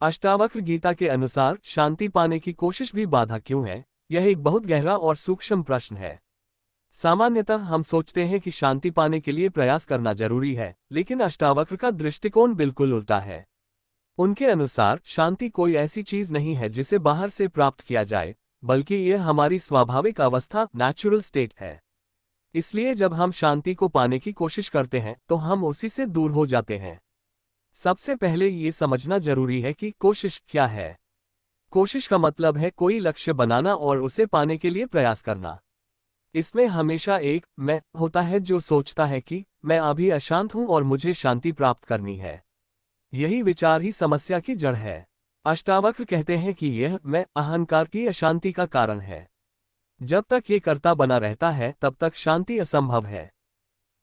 अष्टावक्र गीता के अनुसार शांति पाने की कोशिश भी बाधा क्यों है? यह एक बहुत गहरा और सूक्ष्म प्रश्न है। सामान्यतः हम सोचते हैं कि शांति पाने के लिए प्रयास करना जरूरी है, लेकिन अष्टावक्र का दृष्टिकोण बिल्कुल उल्टा है। उनके अनुसार शांति कोई ऐसी चीज नहीं है जिसे बाहर से प्राप्त किया जाए, बल्कि यह हमारी स्वाभाविक अवस्था, नेचुरल स्टेट है। इसलिए जब हम शांति को पाने की कोशिश करते हैं तो हम उसी से दूर हो जाते हैं। सबसे पहले ये समझना जरूरी है कि कोशिश क्या है। कोशिश का मतलब है कोई लक्ष्य बनाना और उसे पाने के लिए प्रयास करना। इसमें हमेशा एक मैं होता है जो सोचता है कि मैं अभी अशांत हूं और मुझे शांति प्राप्त करनी है। यही विचार ही समस्या की जड़ है। अष्टावक्र कहते हैं कि यह मैं अहंकार की अशांति का कारण है। जब तक ये कर्ता बना रहता है तब तक शांति असंभव है।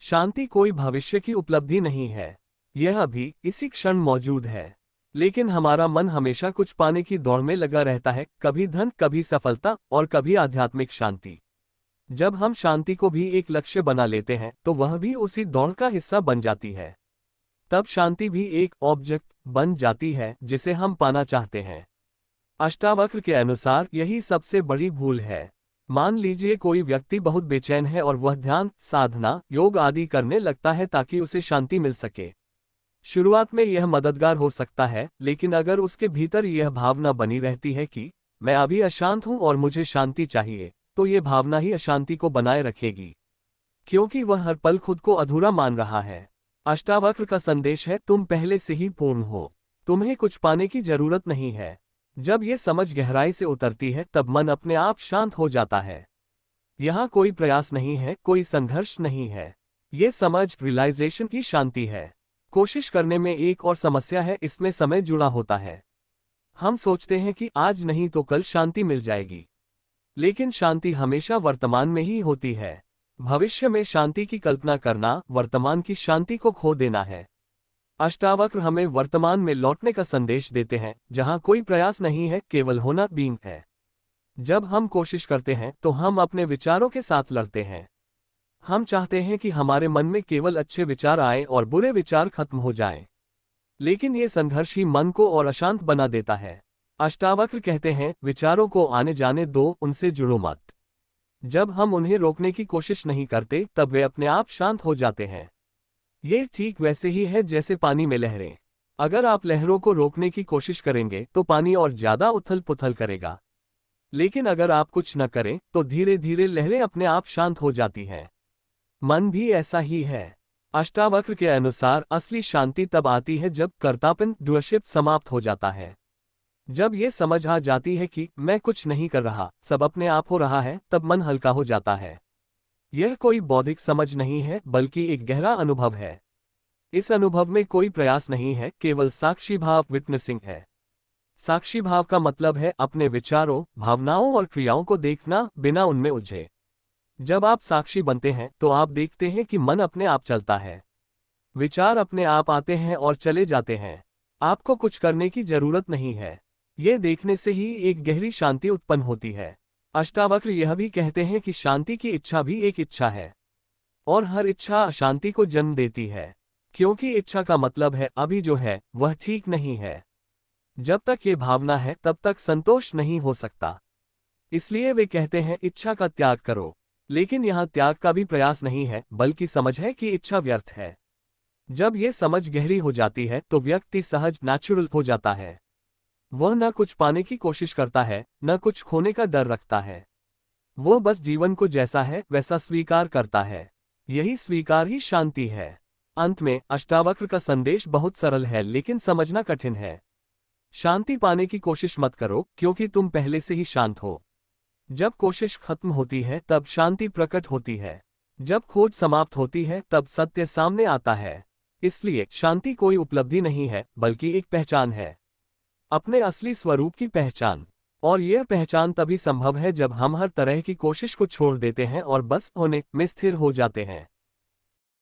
शांति कोई भविष्य की उपलब्धि नहीं है, यह अभी इसी क्षण मौजूद है। लेकिन हमारा मन हमेशा कुछ पाने की दौड़ में लगा रहता है, कभी धन, कभी सफलता और कभी आध्यात्मिक शांति। जब हम शांति को भी एक लक्ष्य बना लेते हैं तो वह भी उसी दौड़ का हिस्सा बन जाती है। तब शांति भी एक ऑब्जेक्ट बन जाती है जिसे हम पाना चाहते हैं। अष्टावक्र के अनुसार यही सबसे बड़ी भूल है। मान लीजिए कोई व्यक्ति बहुत बेचैन है और वह ध्यान, साधना, योग आदि करने लगता है ताकि उसे शांति मिल सके। शुरुआत में यह मददगार हो सकता है, लेकिन अगर उसके भीतर यह भावना बनी रहती है कि मैं अभी अशांत हूं और मुझे शांति चाहिए, तो ये भावना ही अशांति को बनाए रखेगी, क्योंकि वह हर पल खुद को अधूरा मान रहा है। अष्टावक्र का संदेश है, तुम पहले से ही पूर्ण हो, तुम्हें कुछ पाने की जरूरत नहीं है। जब ये समझ गहराई से उतरती है तब मन अपने आप शांत हो जाता है। यहाँ कोई प्रयास नहीं है, कोई संघर्ष नहीं है। ये समझ, रियलाइजेशन की शांति है। कोशिश करने में एक और समस्या है, इसमें समय जुड़ा होता है। हम सोचते हैं कि आज नहीं तो कल शांति मिल जाएगी, लेकिन शांति हमेशा वर्तमान में ही होती है। भविष्य में शांति की कल्पना करना वर्तमान की शांति को खो देना है। अष्टावक्र हमें वर्तमान में लौटने का संदेश देते हैं, जहां कोई प्रयास नहीं है, केवल होना, बीइंग है। जब हम कोशिश करते हैं तो हम अपने विचारों के साथ लड़ते हैं। हम चाहते हैं कि हमारे मन में केवल अच्छे विचार आएं और बुरे विचार खत्म हो जाएं। लेकिन ये संघर्ष ही मन को और अशांत बना देता है। अष्टावक्र कहते हैं, विचारों को आने जाने दो, उनसे जुड़ो मत। जब हम उन्हें रोकने की कोशिश नहीं करते तब वे अपने आप शांत हो जाते हैं। ये ठीक वैसे ही है जैसे पानी में लहरें। अगर आप लहरों को रोकने की कोशिश करेंगे तो पानी और ज्यादा उथल पुथल करेगा। लेकिन अगर आप कुछ न करें तो धीरे धीरे लहरें अपने आप शांत हो जाती हैं। मन भी ऐसा ही है। अष्टावक्र के अनुसार असली शांति तब आती है जब कर्तापन, डूअरशिप समाप्त हो जाता है। जब ये समझ आ जाती है कि मैं कुछ नहीं कर रहा, सब अपने आप हो रहा है, तब मन हल्का हो जाता है। यह कोई बौद्धिक समझ नहीं है, बल्कि एक गहरा अनुभव है। इस अनुभव में कोई प्रयास नहीं है, केवल साक्षी भाव, विटनेसिंग है। साक्षी भाव का मतलब है अपने विचारों, भावनाओं और क्रियाओं को देखना बिना उनमें उलझे। जब आप साक्षी बनते हैं तो आप देखते हैं कि मन अपने आप चलता है, विचार अपने आप आते हैं और चले जाते हैं। आपको कुछ करने की जरूरत नहीं है। ये देखने से ही एक गहरी शांति उत्पन्न होती है। अष्टावक्र यह भी कहते हैं कि शांति की इच्छा भी एक इच्छा है, और हर इच्छा अशांति को जन्म देती है, क्योंकि इच्छा का मतलब है अभी जो है वह ठीक नहीं है। जब तक ये भावना है तब तक संतोष नहीं हो सकता। इसलिए वे कहते हैं, इच्छा का त्याग करो। लेकिन यहाँ त्याग का भी प्रयास नहीं है, बल्कि समझ है कि इच्छा व्यर्थ है। जब ये समझ गहरी हो जाती है तो व्यक्ति सहज, नेचुरल हो जाता है। वह न कुछ पाने की कोशिश करता है, न कुछ खोने का डर रखता है। वो बस जीवन को जैसा है वैसा स्वीकार करता है। यही स्वीकार ही शांति है। अंत में अष्टावक्र का संदेश बहुत सरल है, लेकिन समझना कठिन है। शांति पाने की कोशिश मत करो, क्योंकि तुम पहले से ही शांत हो। जब कोशिश खत्म होती है तब शांति प्रकट होती है। जब खोज समाप्त होती है तब सत्य सामने आता है। इसलिए शांति कोई उपलब्धि नहीं है, बल्कि एक पहचान है, अपने असली स्वरूप की पहचान। और यह पहचान तभी संभव है जब हम हर तरह की कोशिश को छोड़ देते हैं और बस होने में स्थिर हो जाते हैं।